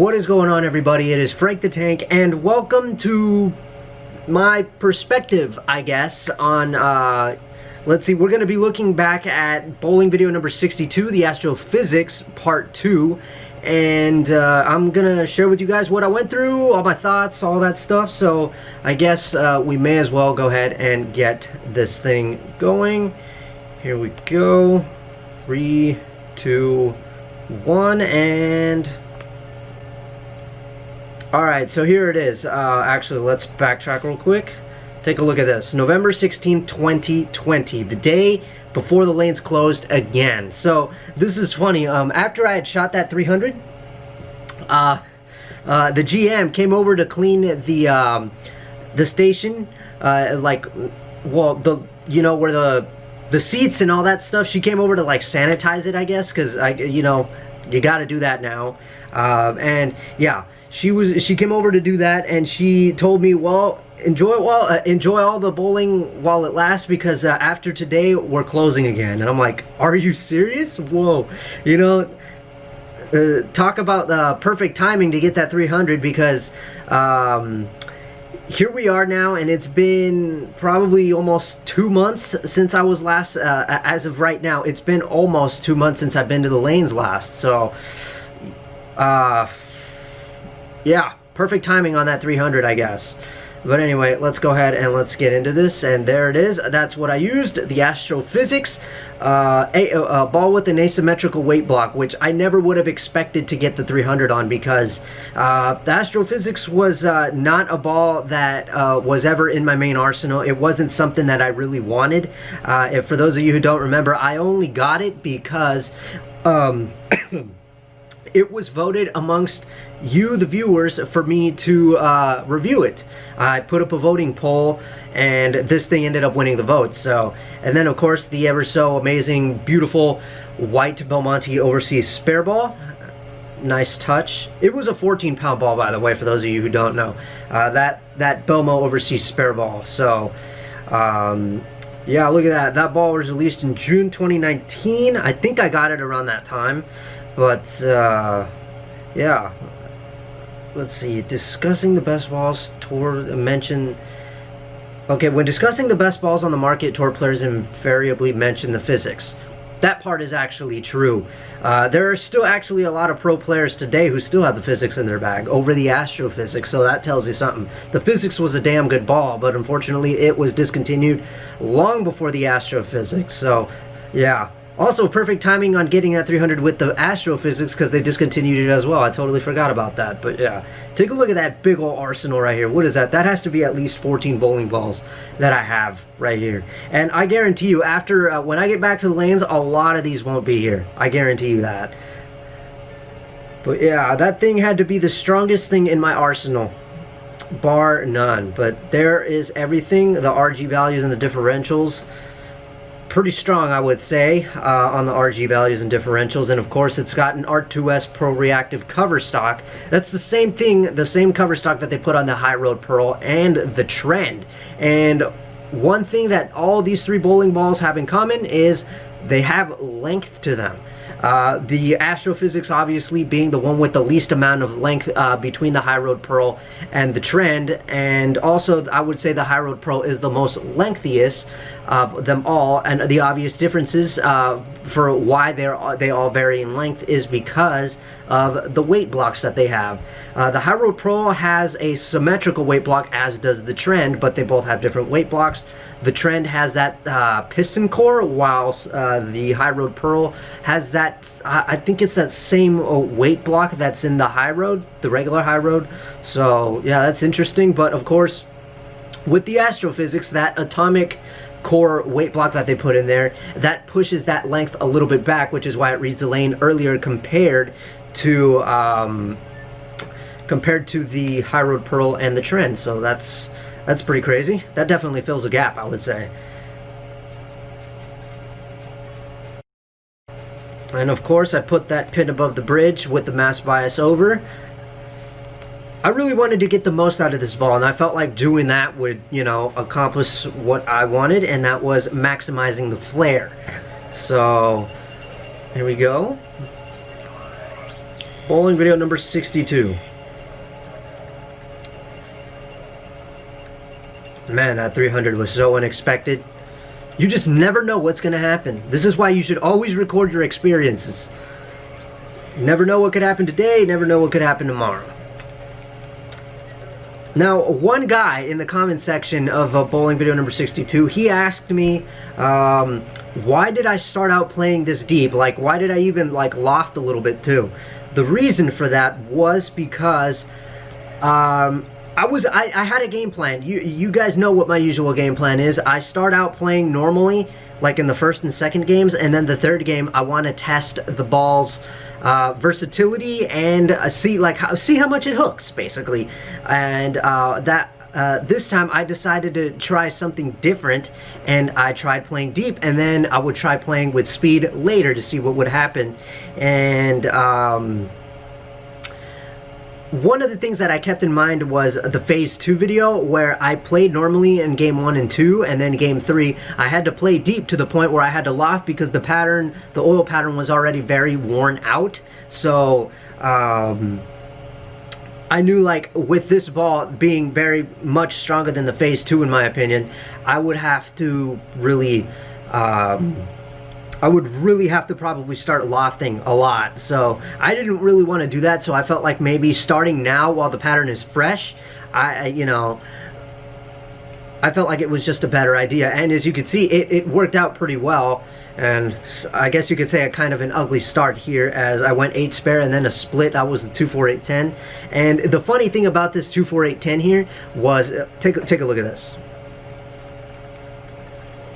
What is going on, everybody? It is Frank the Tank, and welcome to my perspective, I guess, on, let's see, we're going to be looking back at bowling video number 62, the Astrophysics Part 2, and I'm going to share with you guys what I went through, all my thoughts, all that stuff, so I guess we may as well go ahead and get this thing going. Here we go. 3, 2, 1, and... Alright, so here it is. Actually, let's backtrack real quick. Take a look at this. November 16, 2020, the day before the lanes closed again. So, this is funny. After I had shot that 300, the GM came over to clean the station, well, you know, where the seats and all that stuff. She came over to, like, sanitize it, I guess, because, you know, you gotta do that now. And, yeah. She came over to do that, and she told me, well, enjoy all the bowling while it lasts, because after today we're closing again. And I'm like, are you serious? Whoa, you know, talk about the perfect timing to get that 300, because here we are now, and it's been probably almost 2 months since I was last. As of right now, it's been almost 2 months since I've been to the lanes last. So yeah, perfect timing on that 300, I guess. But anyway, let's go ahead and let's get into this. And there it is. That's what I used, the Astrophysics, a ball with an asymmetrical weight block, which I never would have expected to get the 300 on, because the Astrophysics was not a ball that was ever in my main arsenal. It wasn't something that I really wanted. For those of you who don't remember, I only got it because it was voted amongst you, the viewers, for me to review it. I put up a voting poll, and this thing ended up winning the votes. So, and then of course the ever so amazing, beautiful white Belmonte Overseas Spare Ball. Nice touch. It was a 14-pound ball, by the way, for those of you who don't know. That Belmo Overseas Spare Ball. So, yeah, look at that. That ball was released in June 2019. I think I got it around that time. But, yeah. Let's see. Discussing the best balls, Tour mention... Okay, when discussing the best balls on the market, Tour players invariably mention the physics. That part is actually true. There are still actually a lot of pro players today who still have the physics in their bag over the Astrophysics, so that tells you something. The physics was a damn good ball, but unfortunately it was discontinued long before the Astrophysics, so yeah. Also, perfect timing on getting that 300 with the Astrophysics, because they discontinued it as well. I totally forgot about that, but yeah. Take a look at that big old arsenal right here. What is that? That has to be at least 14 bowling balls that I have right here. And I guarantee you, after, when I get back to the lanes, a lot of these won't be here. I guarantee you that. But yeah, that thing had to be the strongest thing in my arsenal, bar none. But there is everything, the RG values and the differentials. Pretty strong, I would say, on the RG values and differentials. And of course, it's got an Art2S Pro Reactive cover stock. That's the same thing, the same cover stock that they put on the High Road Pearl and the Trend. And one thing that all these three bowling balls have in common is they have length to them. The Astrophysics obviously being the one with the least amount of length between the High Road Pearl and the Trend, and also I would say the High Road Pearl is the most lengthiest of them all. And the obvious differences for why they all vary in length is because of the weight blocks that they have. The High Road Pearl has a symmetrical weight block, as does the Trend, but they both have different weight blocks. The Trend has that piston core, whilst the High Road Pearl has that, I think it's that same weight block that's in the High Road, the regular High Road. So yeah, that's interesting. But of course, with the Astrophysics, that atomic core weight block that they put in there, that pushes that length a little bit back, which is why it reads the lane earlier compared to the High Road Pearl and the Trend. So that's pretty crazy. That definitely fills a gap, I would say. And of course, I put that pin above the bridge with the mass bias over. I really wanted to get the most out of this ball, and I felt like doing that would, you know, accomplish what I wanted, and that was maximizing the flare. So, here we go. Bowling video number 62. Man, that 300 was so unexpected. You just never know what's going to happen. This is why you should always record your experiences. You never know what could happen today, you never know what could happen tomorrow. Now, one guy in the comment section of bowling video number 62, he asked me, why did I start out playing this deep? Like, why did I even, like, loft a little bit, too? The reason for that was because, I had a game plan. You guys know what my usual game plan is. I start out playing normally, like in the first and second games, and then the third game, I want to test the ball's versatility and see how much it hooks, basically. And this time I decided to try something different, and I tried playing deep, and then I would try playing with speed later to see what would happen. And one of the things that I kept in mind was the phase 2 video, where I played normally in game 1 and 2, and then game 3 I had to play deep to the point where I had to loft because the pattern, the oil pattern, was already very worn out. So I knew, like, with this ball being very much stronger than the phase 2 in my opinion, I would have to really have to probably start lofting a lot. So I didn't really want to do that, so I felt like maybe starting now while the pattern is fresh, I felt like it was just a better idea. And as you can see, it worked out pretty well. And I guess you could say a kind of an ugly start here, as I went 8 spare and then a split. I was the 2-4-8-10. And the funny thing about this 2-4-8-10 here was, take a look at this.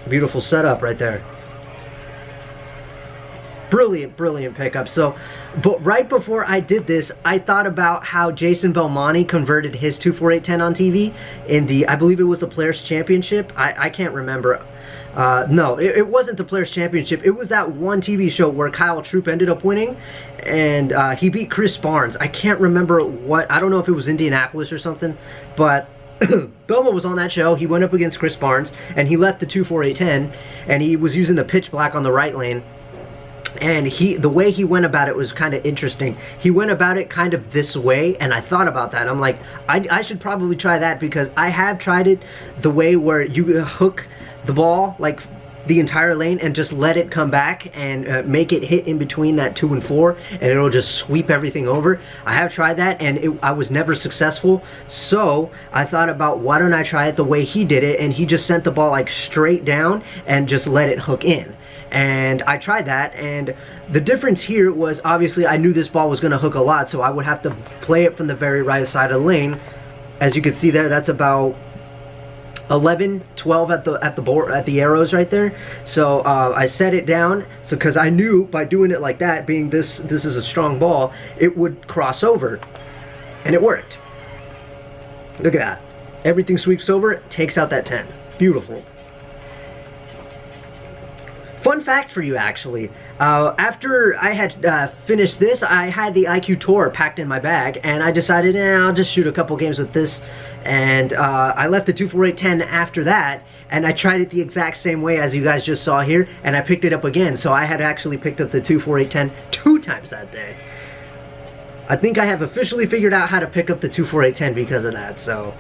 Beautiful setup right there. Brilliant, brilliant pickup. So, but right before I did this, I thought about how Jason Belmonte converted his 2-4-8-10 on TV in the, I believe it was the Players Championship. I can't remember. No, it wasn't the Players Championship. It was that one TV show where Kyle Troop ended up winning, and he beat Chris Barnes. I can't remember what, I don't know if it was Indianapolis or something, but Belmo was on that show. He went up against Chris Barnes, and he left the 2-4-8-10, and he was using the pitch black on the right lane. And the way he went about it was kind of interesting. He went about it kind of this way, and I thought about that. I'm like, I should probably try that, because I have tried it the way where you hook the ball like the entire lane and just let it come back and make it hit in between that 2 and 4, and it'll just sweep everything over. I have tried that, and I was never successful. So I thought about, why don't I try it the way he did it, and he just sent the ball like straight down and just let it hook in. And I tried that, and the difference here was, obviously I knew this ball was going to hook a lot, so I would have to play it from the very right side of the lane. As you can see there, that's about 11, 12 at the board, at the arrows right there. So I set it down, so because I knew by doing it like that, being this is a strong ball, it would cross over, and it worked. Look at that. Everything sweeps over, takes out that 10. Beautiful. Fun fact for you, actually. After I had finished this, I had the IQ Tour packed in my bag, and I decided, I'll just shoot a couple games with this. And I left the 2-4-8-10 after that, and I tried it the exact same way as you guys just saw here, and I picked it up again. So I had actually picked up the 2-4-8-10 2 times that day. I think I have officially figured out how to pick up the 2-4-8-10 because of that, so.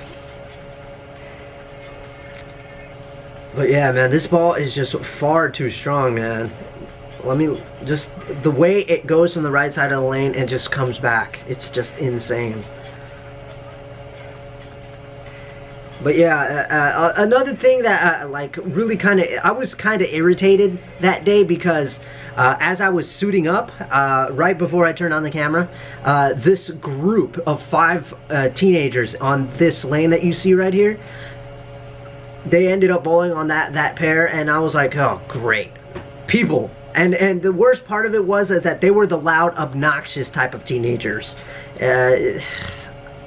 But yeah, man, this ball is just far too strong, man. Let me just, the way it goes from the right side of the lane and just comes back, it's just insane. But yeah, another thing that like really kind of, I was kind of irritated that day, because as I was suiting up, right before I turned on the camera, this group of 5 teenagers on this lane that you see right here, they ended up bowling on that pair, and I was like, oh great, people. And the worst part of it was that they were the loud, obnoxious type of teenagers.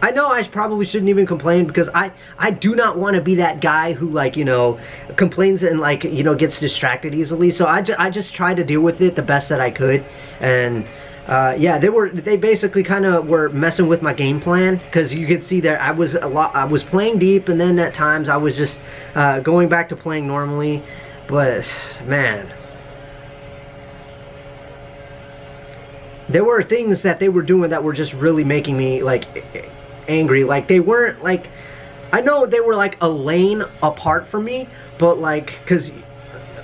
I know I probably shouldn't even complain, because I do not want to be that guy who, like, you know, complains and, like, you know, gets distracted easily. So I just tried to deal with it the best that I could. And yeah, they basically kind of were messing with my game plan, because you could see there I was playing deep, and then at times I was just going back to playing normally. But man, there were things that they were doing that were just really making me like angry. Like they weren't like, I know they were like a lane apart from me, but like, cause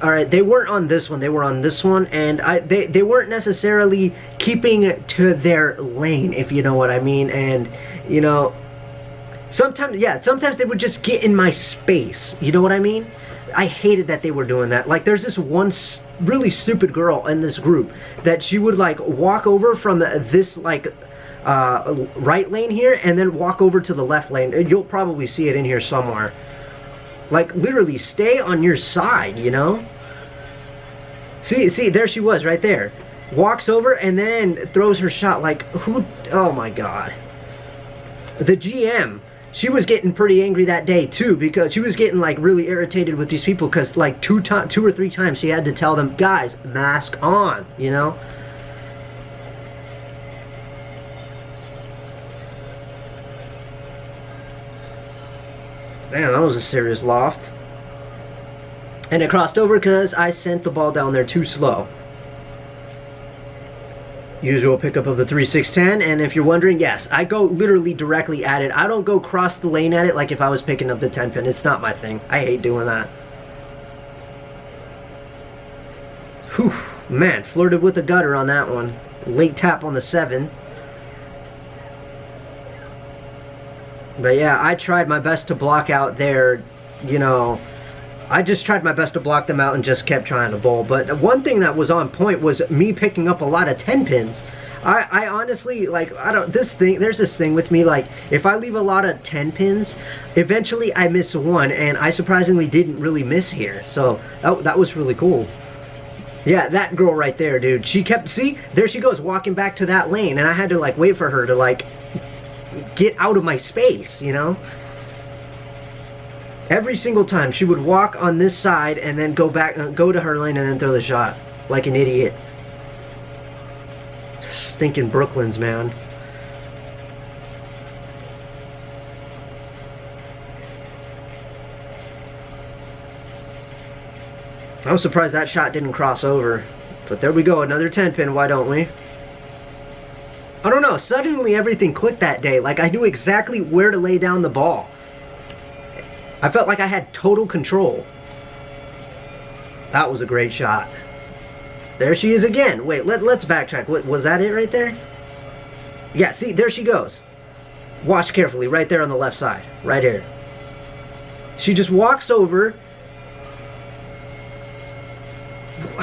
all right, they weren't on this one, they were on this one, and they weren't necessarily keeping to their lane, if you know what I mean. And you know, sometimes, yeah, sometimes they would just get in my space, you know what I mean. I hated that they were doing that. Like there's this one really stupid girl in this group that she would like walk over from this like right lane here and then walk over to the left lane. You'll probably see it in here somewhere. Like literally stay on your side, you know. See, there she was right there. Walks over and then throws her shot. Like who? Oh my god. The GM, she was getting pretty angry that day too, because she was getting like really irritated with these people because like two or three times she had to tell them, guys, mask on, you know. Man, that was a serious loft. And it crossed over because I sent the ball down there too slow. Usual pickup of the 3-6-10, and if you're wondering, yes, I go literally directly at it. I don't go cross the lane at it like if I was picking up the 10 pin. It's not my thing. I hate doing that. Whew, man, flirted with the gutter on that one. Late tap on the 7. But yeah, I tried my best to block out there, you know. I just tried my best to block them out and just kept trying to bowl. But one thing that was on point was me picking up a lot of 10 pins. I honestly, like, there's this thing with me, like, if I leave a lot of 10 pins, eventually I miss one, and I surprisingly didn't really miss here. So that was really cool. Yeah, that girl right there, dude. She kept, see, there she goes walking back to that lane, and I had to, like, wait for her to, like, get out of my space, you know. Every single time she would walk on this side and then go back, go to her lane and then throw the shot like an idiot. Stinking Brooklyns, man. I'm surprised that shot didn't cross over. But there we go, another 10 pin, why don't we? I don't know, suddenly everything clicked that day. Like I knew exactly where to lay down the ball. I felt like I had total control. That was a great shot. There she is again. Wait, let's backtrack. Was that it right there? Yeah, see, there she goes. Watch carefully, right there on the left side. Right here. She just walks over.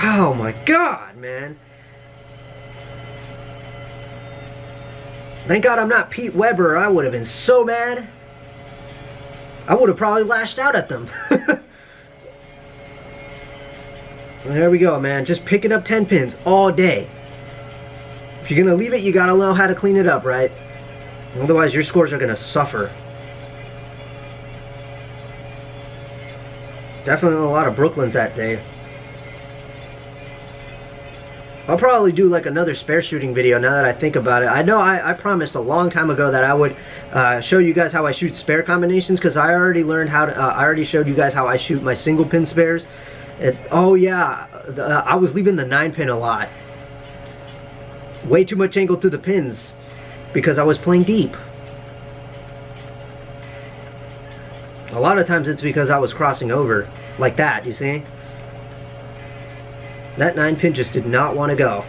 Oh my god, man. Thank God I'm not Pete Weber. I would have been so mad. I would have probably lashed out at them. There we go, man. Just picking up 10 pins all day. If you're going to leave it, you got to know how to clean it up, right? Otherwise, your scores are going to suffer. Definitely a lot of Brooklyns that day. I'll probably do like another spare shooting video now that I think about it. I know I promised a long time ago that I would show you guys how I shoot spare combinations, because I already learned how to, I already showed you guys how I shoot my single pin spares. Oh yeah, I was leaving the 9 pin a lot. Way too much angle through the pins because I was playing deep. A lot of times it's because I was crossing over like that, you see? That 9 pin just did not want to go.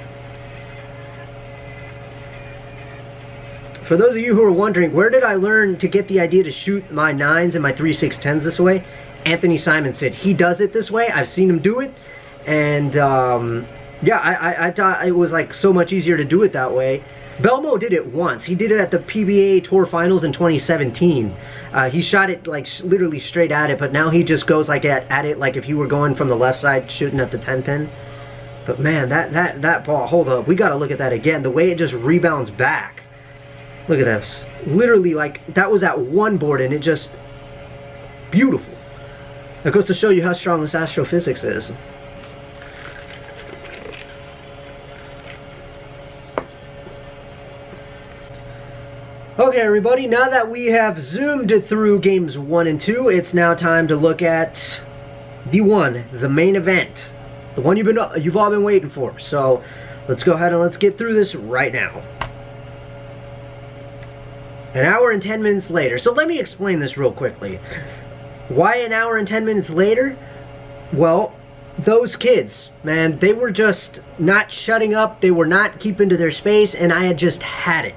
For those of you who are wondering, where did I learn to get the idea to shoot my 9s and my 3-6-10s this way? Anthony Simon said he does it this way. I've seen him do it. And yeah, I thought it was like so much easier to do it that way. Belmo did it once. He did it at the PBA Tour Finals in 2017. He shot it like literally straight at it, but now he just goes like at it like if you were going from the left side shooting at the 10 pin. But man, that ball, hold up, we gotta look at that again. The way it just rebounds back. Look at this. Literally, like, that was at one board and it just, beautiful. That goes to show you how strong this astrophysics is. Okay, everybody, now that we have zoomed through games 1 and 2, it's now time to look at the main event. The one you've all been waiting for. So let's go ahead and let's get through this right now. An hour and 10 minutes later. So let me explain this real quickly. Why an hour and 10 minutes later? Well, those kids, man, they were just not shutting up. They were not keeping to their space, and I had just had it.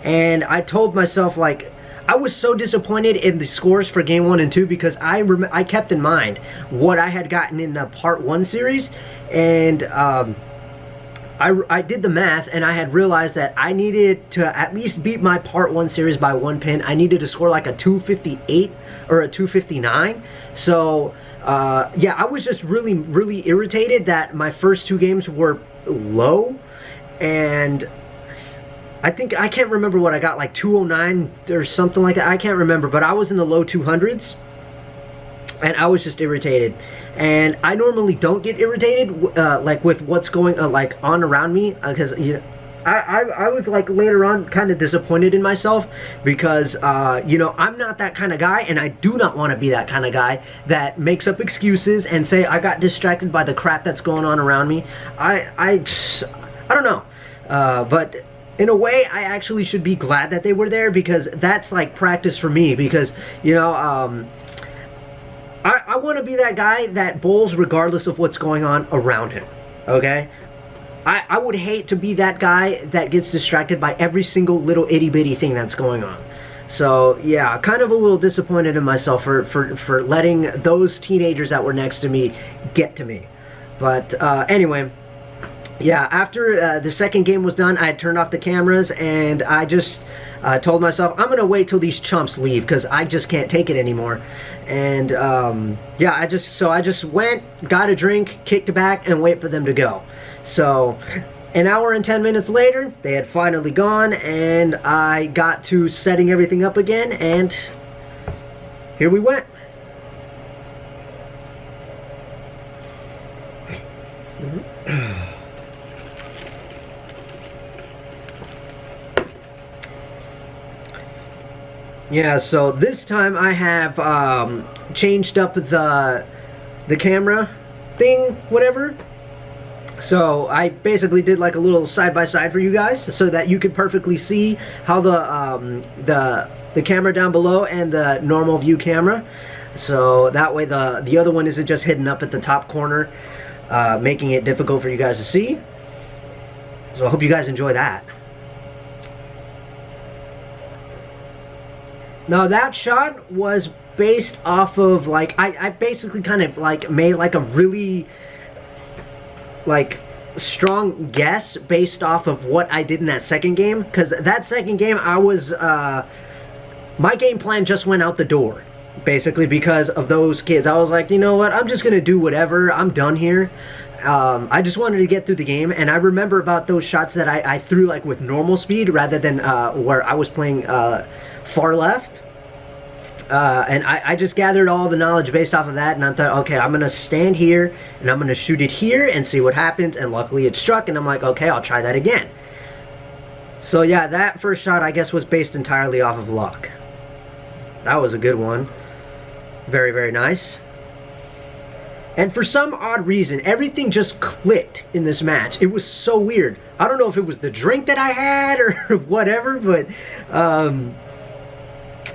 And I told myself, like, I was so disappointed in the scores for game 1 and 2 because I kept in mind what I had gotten in the part 1 series, and I did the math, and I had realized that I needed to at least beat my part 1 series by 1 pin. I needed to score like a 258 or a 259. So yeah, I was just really irritated that my first 2 games were low, and I can't remember what I got, like 209 or something like that. I can't remember, but I was in the low 200s, and I was just irritated. And I normally don't get irritated like with what's going like on around me, because you know, I was like later on kind of disappointed in myself because you know, I'm not that kind of guy, and I do not want to be that kind of guy that makes up excuses and say I got distracted by the crap that's going on around me. I don't know, but in a way, I actually should be glad that they were there, because that's like practice for me, because, you know, I want to be that guy that bowls regardless of what's going on around him, okay? I would hate to be that guy that gets distracted by every single little itty-bitty thing that's going on. So, yeah, kind of a little disappointed in myself for letting those teenagers that were next to me get to me. But, anyway, yeah, after the second game was done, I had turned off the cameras, and I just told myself, I'm going to wait till these chumps leave, because I just can't take it anymore. And, yeah, I just went, got a drink, kicked back, and wait for them to go. So, an hour and 10 minutes later, they had finally gone, and I got to setting everything up again, and here we went. Yeah, so this time I have changed up the camera thing, whatever. So I basically did like a little side-by-side for you guys, so that you could perfectly see how the camera down below and the normal view camera. So that way the other one isn't just hidden up at the top corner, making it difficult for you guys to see. So I hope you guys enjoy that. Now that shot was based off of, like, I basically kind of like made like a really like strong guess based off of what I did in that second game, because that second game I was my game plan just went out the door basically because of those kids. I was like, you know what, I'm just gonna do whatever, I'm done here. I just wanted to get through the game, and I remember about those shots that I threw like with normal speed rather than where I was playing far left. And I just gathered all the knowledge based off of that, and I thought, okay, I'm gonna stand here and I'm gonna shoot it here and see what happens, and luckily it struck, and I'm like, okay, I'll try that again. So yeah, that first shot I guess was based entirely off of luck. That was a good one. Very, very nice. And for some odd reason, everything just clicked in this match. It was so weird. I don't know if it was the drink that I had or whatever, but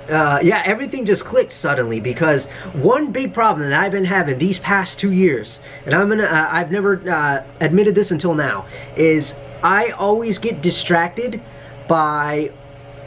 yeah, everything just clicked suddenly, because one big problem that I've been having these past 2 years, and I've never admitted this until now, is I always get distracted by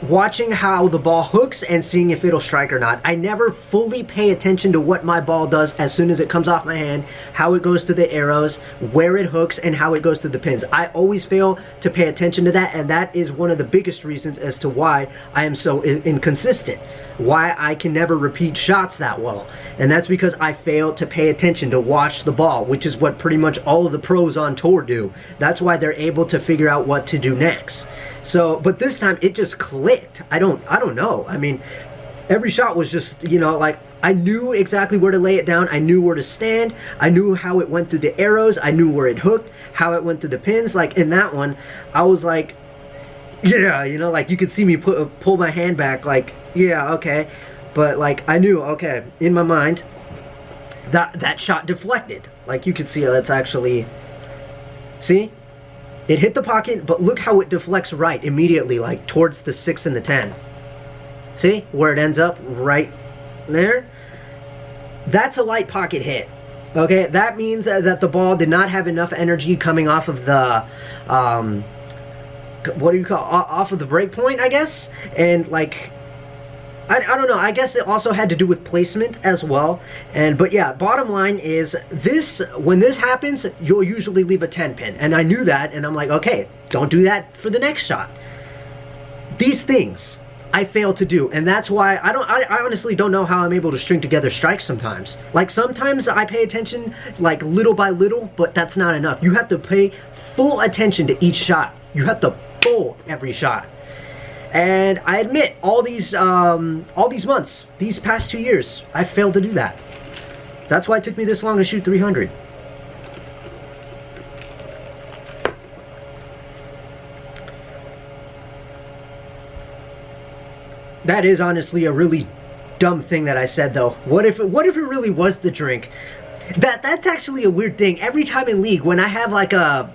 watching how the ball hooks and seeing if it'll strike or not. I never fully pay attention to what my ball does as soon as it comes off my hand, how it goes to the arrows, where it hooks, and how it goes to the pins. I always fail to pay attention to that, and that is one of the biggest reasons as to why I am so inconsistent, why I can never repeat shots that well. And that's because I fail to pay attention to watch the ball, which is what pretty much all of the pros on tour do. That's why they're able to figure out what to do next. So, but this time it just clicked. I don't know. I mean, every shot was just, you know, like, I knew exactly where to lay it down. I knew where to stand. I knew how it went through the arrows. I knew where it hooked, how it went through the pins. Like in that one, I was like, yeah, you know, like you could see me pull my hand back, like, yeah, okay. But like, I knew, okay, in my mind, that shot deflected. Like you could see, that's actually, see? It hit the pocket, but look how it deflects right immediately, like towards the 6 and the 10. See where it ends up right there? That's a light pocket hit. Okay, that means that the ball did not have enough energy coming off of the what do you call, off of the break point, I guess, and like I don't know, I guess it also had to do with placement as well. But yeah, bottom line is this, when this happens, you'll usually leave a 10 pin, and I knew that, and I'm like, okay, don't do that for the next shot. These things I fail to do, and that's why I honestly don't know how I'm able to string together strikes sometimes. Like sometimes I pay attention like little by little, but that's not enough. You have to pay full attention to each shot. You have to pull every shot. And I admit, all these months, these past 2 years, I failed to do that. That's why it took me this long to shoot 300. That is honestly a really dumb thing that I said, though. What if it really was the drink? That's actually a weird thing. Every time in League, when I have like a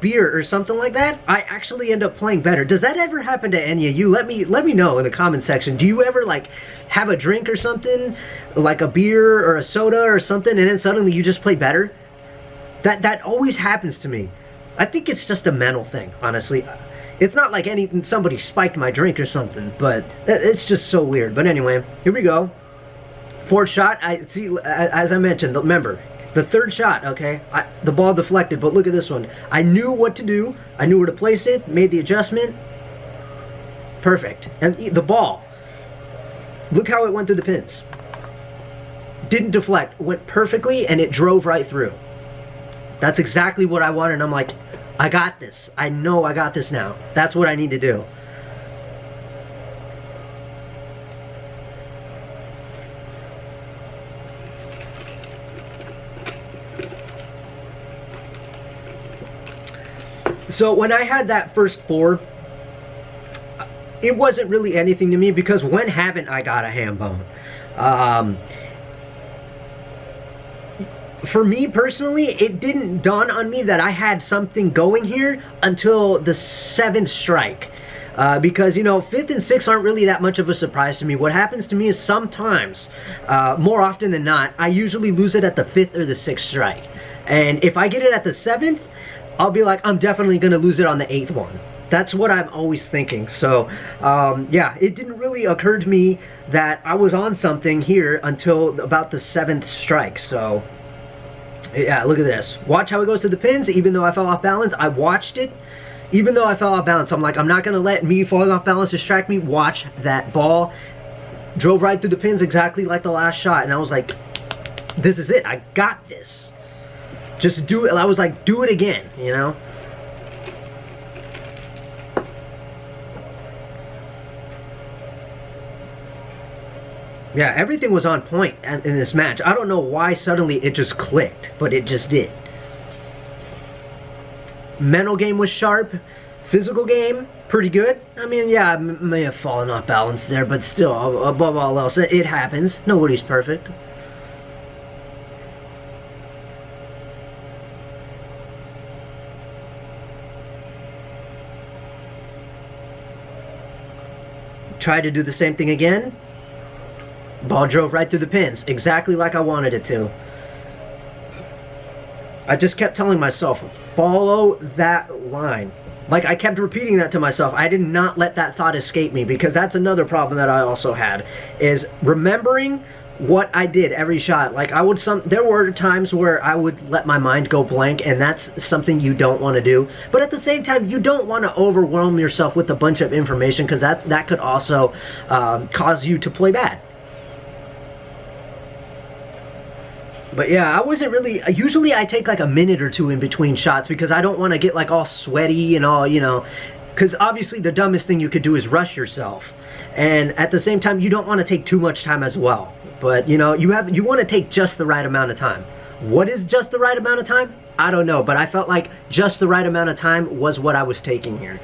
beer or something like that, I actually end up playing better. Does that ever happen to any of you? Let me know in the comment section. Do you ever like have a drink or something, like a beer or a soda or something, and then suddenly you just play better? That always happens to me. I think it's just a mental thing, honestly. It's not like somebody spiked my drink or something, but it's just so weird. But anyway, here we go. Fourth shot. I see, as I mentioned, remember, the third shot, okay, the ball deflected, but look at this one. I knew what to do. I knew where to place it, made the adjustment. Perfect. And the ball, look how it went through the pins. Didn't deflect, went perfectly, and it drove right through. That's exactly what I wanted, and I'm like, I got this. I know I got this now. That's what I need to do. So when I had that first 4, it wasn't really anything to me, because when haven't I got a ham bone? For me personally, it didn't dawn on me that I had something going here until the 7th strike. Because, you know, 5th and 6th aren't really that much of a surprise to me. What happens to me is sometimes, more often than not, I usually lose it at the 5th or the 6th strike. And if I get it at the 7th, I'll be like, I'm definitely going to lose it on the 8th one. That's what I'm always thinking. So, yeah, it didn't really occur to me that I was on something here until about the 7th strike. So, yeah, look at this. Watch how it goes to the pins. Even though I fell off balance, I watched it. Even though I fell off balance, I'm like, I'm not going to let me falling off balance distract me. Watch that ball. Drove right through the pins exactly like the last shot. And I was like, this is it. I got this. Just do it. I was like, do it again, you know? Yeah, everything was on point in this match. I don't know why suddenly it just clicked, but it just did. Mental game was sharp. Physical game, pretty good. I mean, yeah, I may have fallen off balance there, but still, above all else, it happens. Nobody's perfect. Tried to do the same thing again. Ball drove right through the pins, exactly like I wanted it to. I just kept telling myself, follow that line. Like, I kept repeating that to myself. I did not let that thought escape me, because that's another problem that I also had, is remembering what I did every shot. Like, there were times where I would let my mind go blank, and that's something you don't want to do. But at the same time, you don't want to overwhelm yourself with a bunch of information, because that could also cause you to play bad. But yeah, I wasn't really, usually I take like a minute or 2 in between shots, because I don't want to get like all sweaty and all, you know, because obviously the dumbest thing you could do is rush yourself. And at the same time, you don't want to take too much time as well. But you know, you want to take just the right amount of time. What is just the right amount of time? I don't know, but I felt like just the right amount of time was what I was taking here.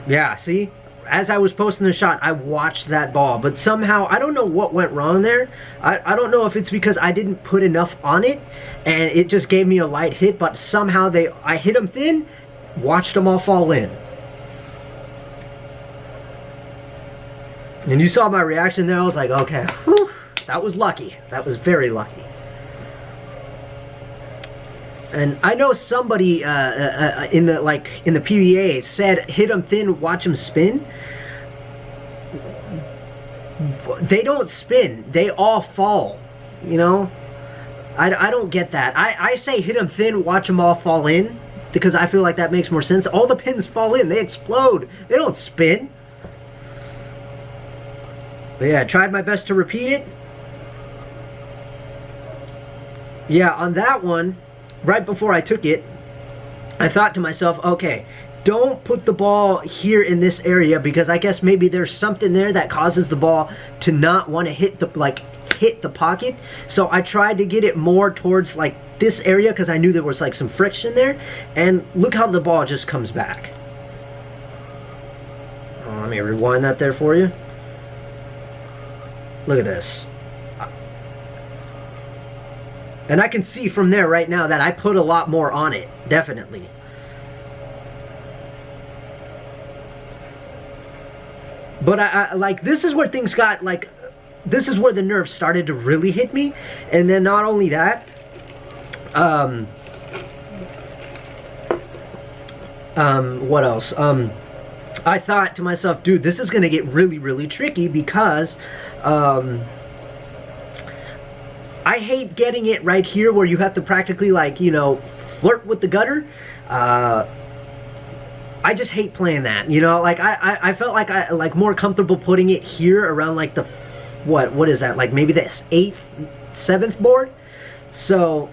Yeah, see? as I was posting the shot, I watched that ball, but somehow, I don't know what went wrong there. I don't know if it's because I didn't put enough on it, and it just gave me a light hit, but somehow I hit them thin, watched them all fall in. And you saw my reaction there, I was like, okay, whew, that was lucky. That was very lucky. And I know somebody in the PBA said hit them thin, watch them spin. They don't spin. They all fall. You know, I don't get that. I say hit them thin, watch them all fall in, because I feel like that makes more sense. All the pins fall in. They explode. They don't spin. But yeah, I tried my best to repeat it. Yeah, on that one, right before I took it, I thought to myself, okay, don't put the ball here in this area, because I guess maybe there's something there that causes the ball to not want to hit the pocket. So I tried to get it more towards like this area, because I knew there was like some friction there, and look how the ball just comes back. Oh, let me rewind that there for you. Look at this. And I can see from there right now that I put a lot more on it, definitely. But I like, this is where things got, like, this is where the nerves started to really hit me. And then not only that, what else? I thought to myself, dude, this is gonna get really, really tricky, because, I hate getting it right here where you have to practically, like, you know, flirt with the gutter. I just hate playing that, you know. Like, I felt like I like more comfortable putting it here around like the, what is that, like maybe the 8th, 7th board. So,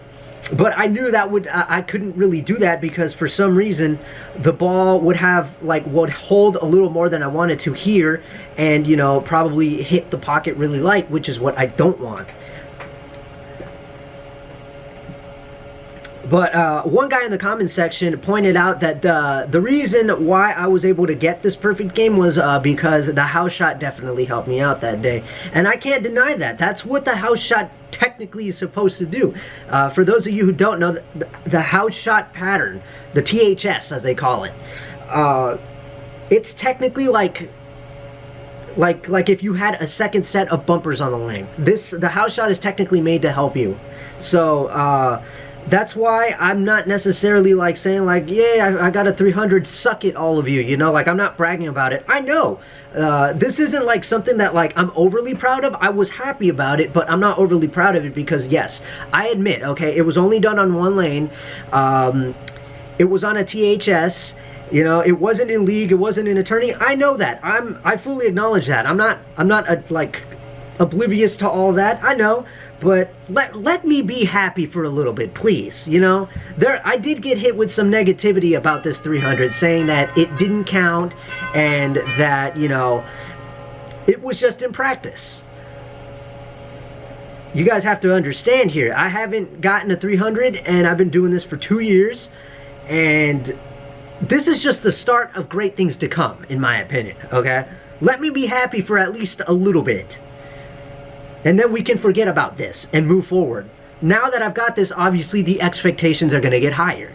but I knew that I couldn't really do that, because for some reason the ball would hold a little more than I wanted to here, and, you know, probably hit the pocket really light, which is what I don't want. But one guy in the comments section pointed out that the reason why I was able to get this perfect game was because the house shot definitely helped me out that day. And I can't deny that. That's what the house shot technically is supposed to do. For those of you who don't know, the house shot pattern, the THS as they call it, it's technically like if you had a second set of bumpers on the lane. The house shot is technically made to help you. So, that's why I'm not necessarily like saying like, yeah, I got a 300, suck it all of you, you know, like I'm not bragging about it. I know this isn't like something that like I'm overly proud of. I was happy about it, but I'm not overly proud of it, because yes, I admit, okay, it was only done on one lane. It was on a THS, you know, it wasn't in league, it wasn't in attorney. I know that. I fully acknowledge that. I'm not like oblivious to all that. I know. But let me be happy for a little bit, please. You know, I did get hit with some negativity about this 300, saying that it didn't count and that, you know, it was just in practice. You guys have to understand here, I haven't gotten a 300, and I've been doing this for 2 years, and this is just the start of great things to come, in my opinion, okay? Let me be happy for at least a little bit. And then we can forget about this and move forward. Now that I've got this, obviously the expectations are going to get higher.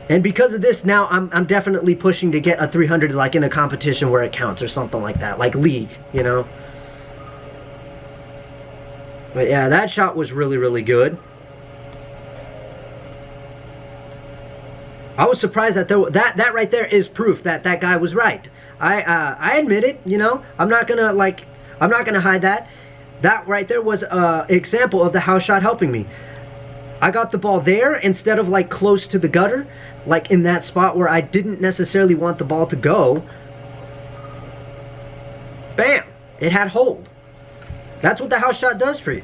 And because of this, now I'm definitely pushing to get a 300, like in a competition where it counts or something like that, like league, you know. But yeah, that shot was really, really good. I was surprised that that right there is proof that that guy was right. I admit it, you know. I'm not gonna hide that. That right there was an example of the house shot helping me. I got the ball there instead of like close to the gutter, like in that spot where I didn't necessarily want the ball to go. Bam! It had hold. That's what the house shot does for you.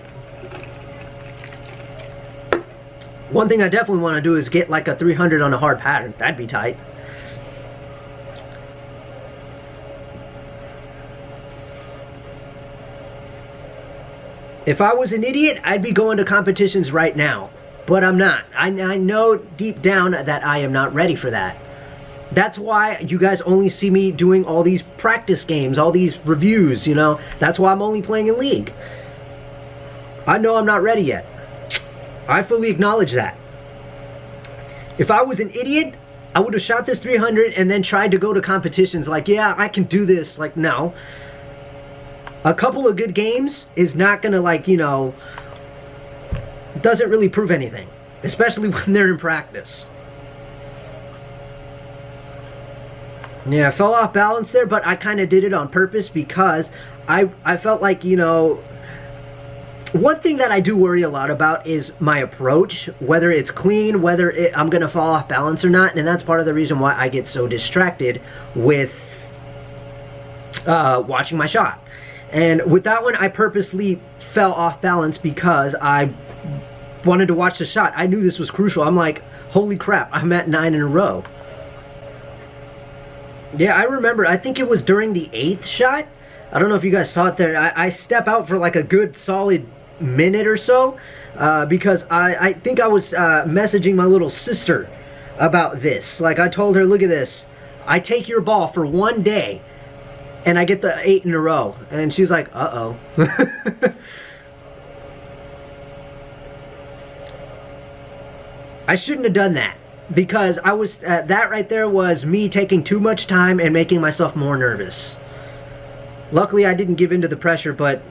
One thing I definitely want to do is get like a 300 on a hard pattern. That'd be tight. If I was an idiot, I'd be going to competitions right now. But I'm not. I know deep down that I am not ready for that. That's why you guys only see me doing all these practice games, all these reviews, you know. That's why I'm only playing in League. I know I'm not ready yet. I fully acknowledge that. If I was an idiot, I would have shot this 300 and then tried to go to competitions like, yeah, I can do this. Like, no. A couple of good games is not gonna, like, you know, doesn't really prove anything. Especially when they're in practice. Yeah, I fell off balance there, but I kind of did it on purpose because I felt like, you know, one thing that I do worry a lot about is my approach, whether it's clean, whether I'm going to fall off balance or not, and that's part of the reason why I get so distracted with watching my shot. And with that one, I purposely fell off balance because I wanted to watch the shot. I knew this was crucial. I'm like, holy crap, I'm at 9 in a row. Yeah, I remember, I think it was during the 8th shot. I don't know if you guys saw it there. I step out for like a good solid minute or so because I think I was messaging my little sister about this. Like, I told her, look at this. I take your ball for one day and I get the 8 in a row. And she's like, uh-oh. I shouldn't have done that. Because I was, that right there was me taking too much time and making myself more nervous. Luckily, I didn't give in to the pressure, but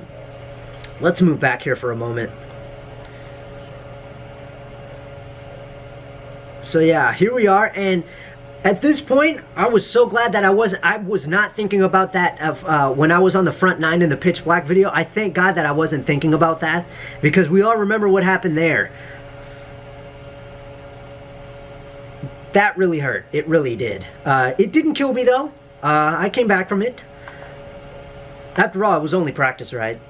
let's move back here for a moment. So yeah, here we are, and at this point, I was so glad that I was not thinking about that of when I was on the front 9 in the pitch black video. I thank God that I wasn't thinking about that, because we all remember what happened there. That really hurt. It really did. It didn't kill me, though. I came back from it. After all, it was only practice, right?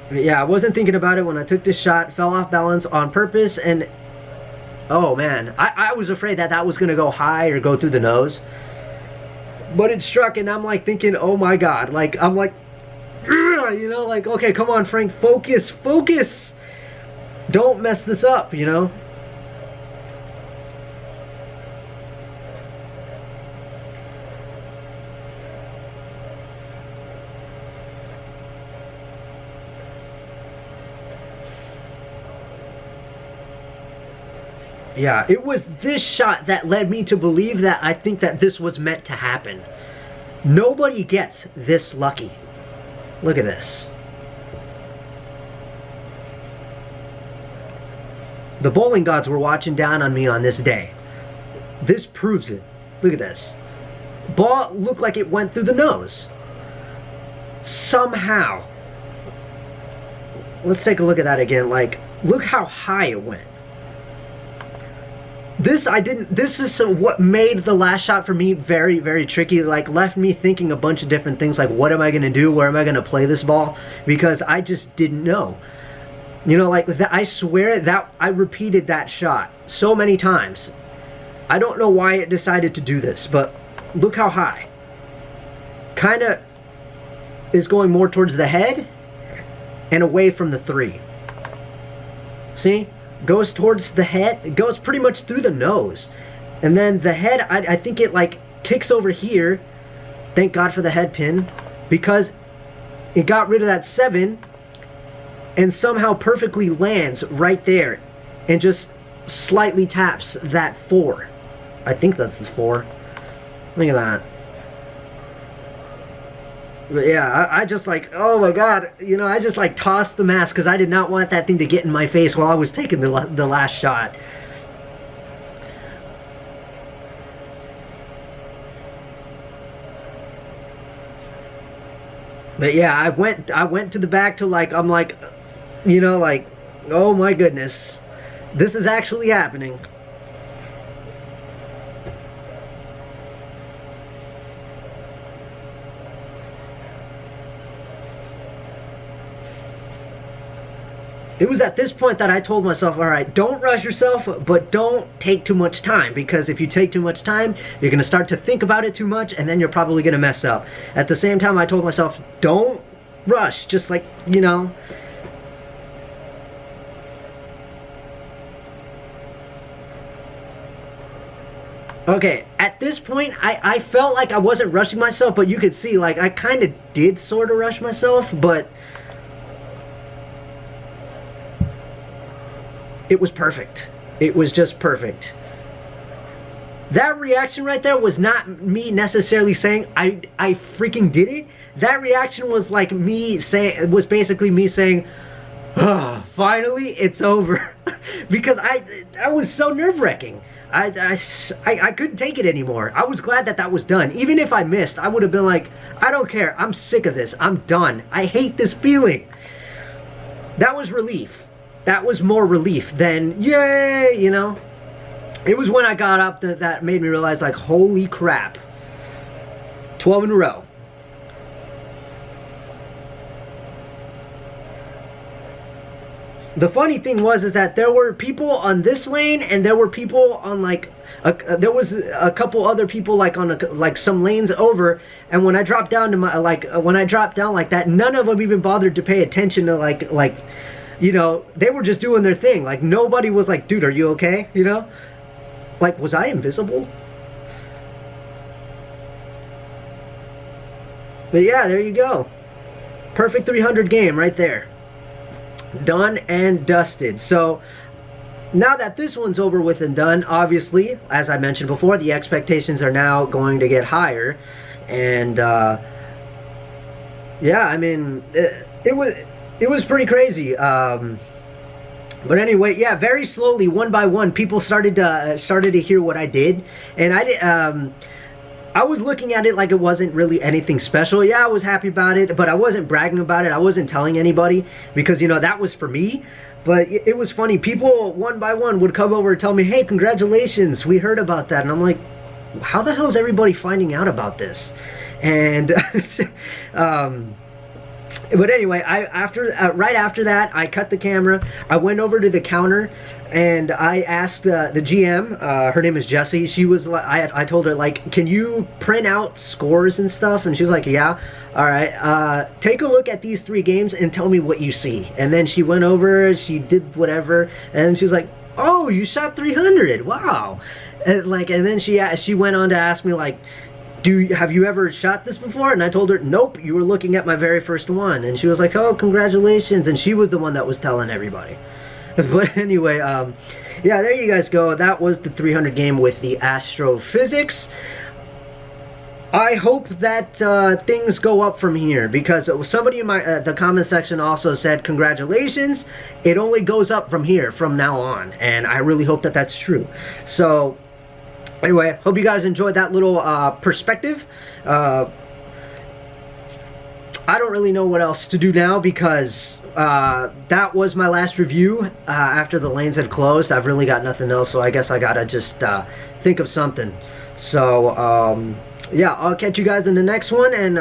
But yeah, I wasn't thinking about it when I took this shot. Fell off balance on purpose, and oh, man. I was afraid that that was going to go high or go through the nose. But it struck, and I'm, like, thinking, oh, my God. Like, I'm like, you know, like, okay, come on, Frank. Focus, focus. Don't mess this up, you know? Yeah, it was this shot that led me to believe that I think that this was meant to happen. Nobody gets this lucky. Look at this. The bowling gods were watching down on me on this day. This proves it. Look at this. Ball looked like it went through the nose. Somehow. Let's take a look at that again. Like, look how high it went. This is what made the last shot for me very, very tricky. Like, left me thinking a bunch of different things. Like, what am I going to do? Where am I going to play this ball? Because I just didn't know. You know, like, I swear that I repeated that shot so many times. I don't know why it decided to do this, but look how high. Kind of is going more towards the head and away from the 3. See? Goes towards the head. It goes pretty much through the nose. And then the head, I think it, like, kicks over here. Thank God for the head pin. Because it got rid of that 7... and somehow perfectly lands right there and just slightly taps that 4. I think that's the 4. Look at that. But yeah, I just like, oh my God, you know, I just like tossed the mask because I did not want that thing to get in my face while I was taking the last shot. But yeah, I went to the back to, like, I'm like, you know, like, oh my goodness, this is actually happening. It was at this point that I told myself, all right, don't rush yourself, but don't take too much time, because if you take too much time, you're going to start to think about it too much, and then you're probably going to mess up. At the same time, I told myself, don't rush, just like, you know. Okay, at this point, I felt like I wasn't rushing myself, but you could see, like, I kind of did sort of rush myself, but it was perfect. It was just perfect. That reaction right there was not me necessarily saying I freaking did it. That reaction was like me saying, it was basically me saying, oh, finally, it's over. Because I was so nerve-wracking. I couldn't take it anymore. I was glad that that was done. Even if I missed, I would have been like, I don't care. I'm sick of this. I'm done. I hate this feeling. That was relief. That was more relief than, yay, you know. It was when I got up that made me realize, like, holy crap. 12 in a row. The funny thing was is that there were people on this lane, and there were people on, like, there was a couple other people, like, on like some lanes over, and when I dropped down to my, like, when I dropped down like that, none of them even bothered to pay attention to, like, you know, they were just doing their thing. Like, nobody was like, dude, are you okay? You know? Like, was I invisible? But yeah, there you go. Perfect 300 game right there. Done and dusted. So now that this one's over with and done, obviously, as I mentioned before, the expectations are now going to get higher. And yeah, I mean, it was pretty crazy. But anyway, yeah, very slowly, one by one, people started to hear what I did, and I was looking at it like it wasn't really anything special. Yeah, I was happy about it, but I wasn't bragging about it. I wasn't telling anybody because, you know, that was for me. But it was funny. People, one by one, would come over and tell me, hey, congratulations, we heard about that. And I'm like, how the hell is everybody finding out about this? And but anyway, right after that, I cut the camera. I went over to the counter, and I asked the GM. Her name is Jessie. She was like, I told her, like, can you print out scores and stuff? And she was like, yeah. All right. Take a look at these 3 games and tell me what you see. And then she went over. She did whatever, and she was like, oh, you shot 300. Wow. And then she went on to ask me, like, have you ever shot this before? And I told her, nope, you were looking at my very first one. And she was like, oh, congratulations. And she was the one that was telling everybody. But anyway, yeah, there you guys go. That was the 300 game with the astrophysics. I hope that things go up from here, because somebody in the comment section also said, congratulations, it only goes up from here from now on. And I really hope that that's true. So anyway, hope you guys enjoyed that little perspective. I don't really know what else to do now, because that was my last review after the lanes had closed. I've really got nothing else, so I guess I gotta just think of something. So yeah, I'll catch you guys in the next one, and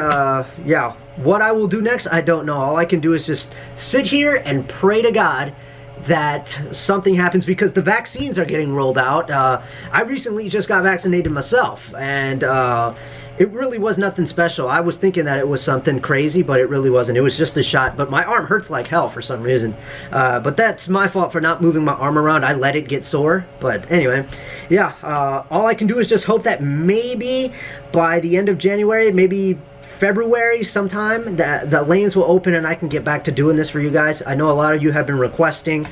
yeah, what I will do next, I don't know. All I can do is just sit here and pray to God that something happens, because the vaccines are getting rolled out. I recently just got vaccinated myself, and it really was nothing special. I was thinking that it was something crazy, but it really wasn't. It was just a shot, but my arm hurts like hell for some reason. But that's my fault for not moving my arm around. I let it get sore. But anyway, yeah, all I can do is just hope that maybe by the end of January, maybe February sometime, the lanes will open and I can get back to doing this for you guys. I know a lot of you have been requesting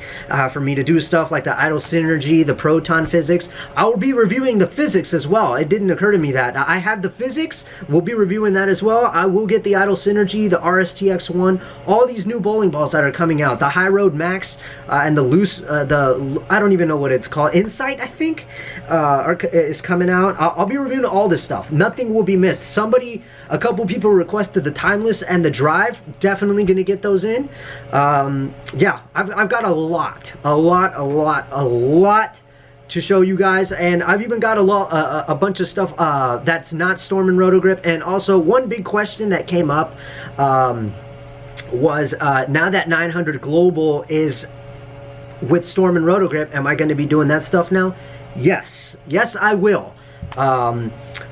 for me to do stuff like the idle synergy, the proton physics. I will be reviewing the physics as well. It didn't occur to me that I have the physics. We'll be reviewing that as well. I will get the idle synergy, the RSTX1, all these new bowling balls that are coming out, the High Road Max and the loose, I don't even know what it's called, Insight, I think, is coming out. I'll be reviewing all this stuff. Nothing will be missed. A couple people requested the Timeless and the Drive. Definitely going to get those in. Yeah, I've got a lot to show you guys, and I've even got a bunch of stuff that's not Storm and Rotogrip. And also, one big question that came up was, now that 900 Global is with Storm and Rotogrip, am I going to be doing that stuff now? Yes, I will.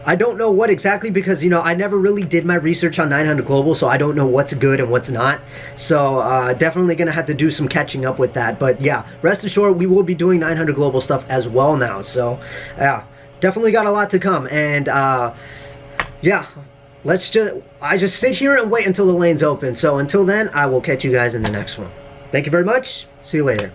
I don't know what exactly, because, you know, I never really did my research on 900 Global, so I don't know what's good and what's not. So definitely gonna have to do some catching up with that. But yeah, rest assured, we will be doing 900 Global stuff as well now. So yeah, definitely got a lot to come. And yeah, I just sit here and wait until the lanes open. So until then, I will catch you guys in the next one. Thank you very much. See you later.